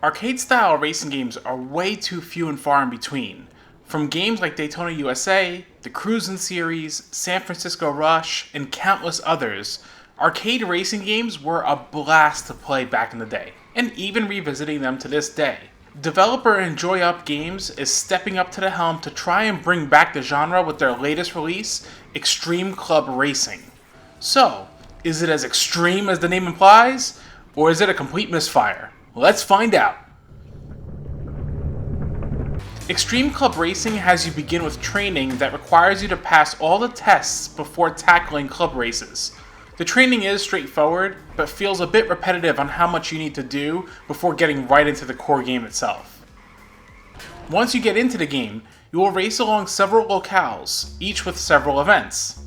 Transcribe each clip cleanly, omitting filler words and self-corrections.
Arcade-style racing games are way too few and far in between. From games like Daytona USA, the Cruisin' series, San Francisco Rush, and countless others, arcade racing games were a blast to play back in the day, and even revisiting them to this day. Developer Enjoy Up Games is stepping up to the helm to try and bring back the genre with their latest release, Xtreme Club Racing. So, is it as extreme as the name implies, or is it a complete misfire? Let's find out. Xtreme Club Racing has you begin with training that requires you to pass all the tests before tackling club races. The training is straightforward, but feels a bit repetitive on how much you need to do before getting right into the core game itself. Once you get into the game, you will race along several locales, each with several events.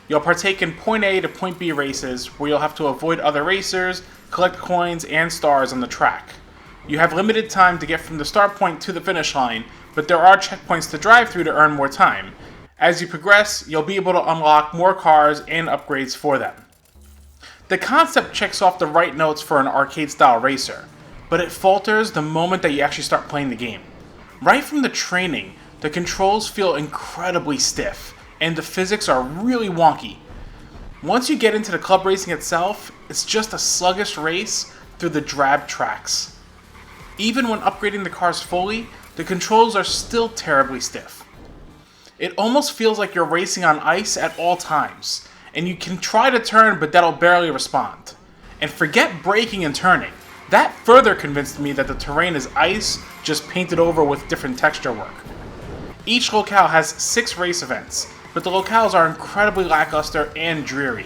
You'll partake in point A to point B races, where you'll have to avoid other racers, collect coins and stars on the track. You have limited time to get from the start point to the finish line, but there are checkpoints to drive through to earn more time. As you progress, you'll be able to unlock more cars and upgrades for them. The concept checks off the right notes for an arcade-style racer, but it falters the moment that you actually start playing the game. Right from the training, the controls feel incredibly stiff, and the physics are really wonky. Once you get into the club racing itself, it's just a sluggish race through the drab tracks. Even when upgrading the cars fully, the controls are still terribly stiff. It almost feels like you're racing on ice at all times, and you can try to turn but that'll barely respond. And forget braking and turning. That further convinced me that the terrain is ice, just painted over with different texture work. Each locale has 6 race events, but the locales are incredibly lackluster and dreary.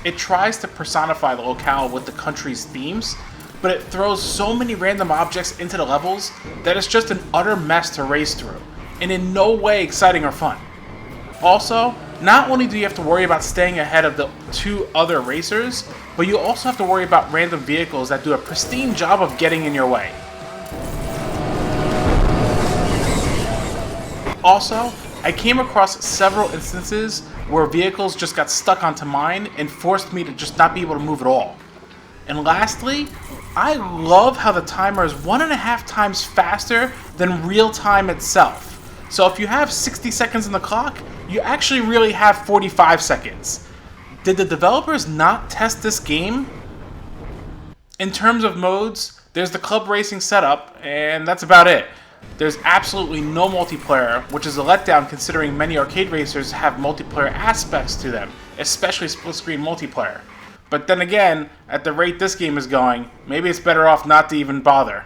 It tries to personify the locale with the country's themes, but it throws so many random objects into the levels that it's just an utter mess to race through, and in no way exciting or fun. Also, not only do you have to worry about staying ahead of the 2 other racers, but you also have to worry about random vehicles that do a pristine job of getting in your way. Also, I came across several instances where vehicles just got stuck onto mine and forced me to just not be able to move at all. And lastly, I love how the timer is 1.5 times faster than real time itself. So if you have 60 seconds on the clock, you actually really have 45 seconds. Did the developers not test this game? In terms of modes, there's the club racing setup, and that's about it. There's absolutely no multiplayer, which is a letdown considering many arcade racers have multiplayer aspects to them, especially split-screen multiplayer. But then again, at the rate this game is going, maybe it's better off not to even bother.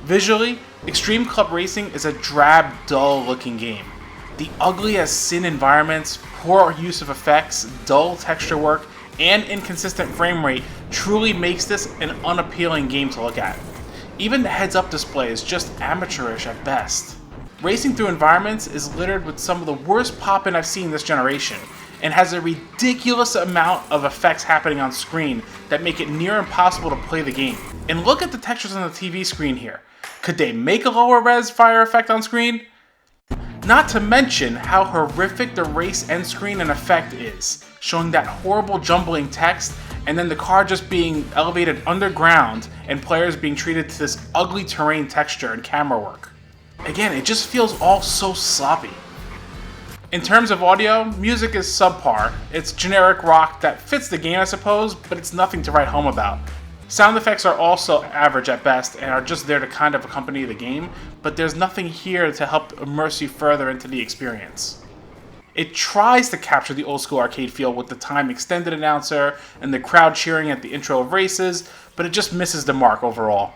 Visually, Xtreme Club Racing is a drab, dull-looking game. The ugly-as-sin environments, poor use of effects, dull texture work, and inconsistent frame rate truly makes this an unappealing game to look at. Even the heads-up display is just amateurish at best. Racing through environments is littered with some of the worst pop-in I've seen this generation, and has a ridiculous amount of effects happening on screen that make it near impossible to play the game. And look at the textures on the TV screen here. Could they make a lower res fire effect on screen? Not to mention how horrific the race end screen and effect is, showing that horrible jumbling text and then the car just being elevated underground and players being treated to this ugly terrain texture and camera work. Again, it just feels all so sloppy. In terms of audio, music is subpar. It's generic rock that fits the game, I suppose, but it's nothing to write home about. Sound effects are also average at best and are just there to kind of accompany the game, but there's nothing here to help immerse you further into the experience. It tries to capture the old school arcade feel with the time extended announcer and the crowd cheering at the intro of races, but it just misses the mark overall.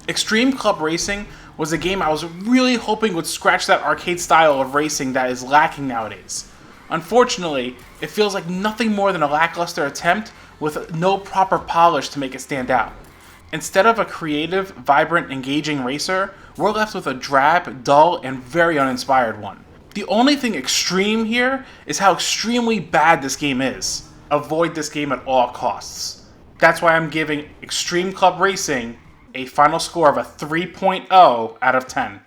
Xtreme Club Racing was a game I was really hoping would scratch that arcade style of racing that is lacking nowadays. Unfortunately, it feels like nothing more than a lackluster attempt with no proper polish to make it stand out. Instead of a creative, vibrant, engaging racer, we're left with a drab, dull, and very uninspired one. The only thing extreme here is how extremely bad this game is. Avoid this game at all costs. That's why I'm giving Xtreme Club Racing a final score of a 3.0 out of 10.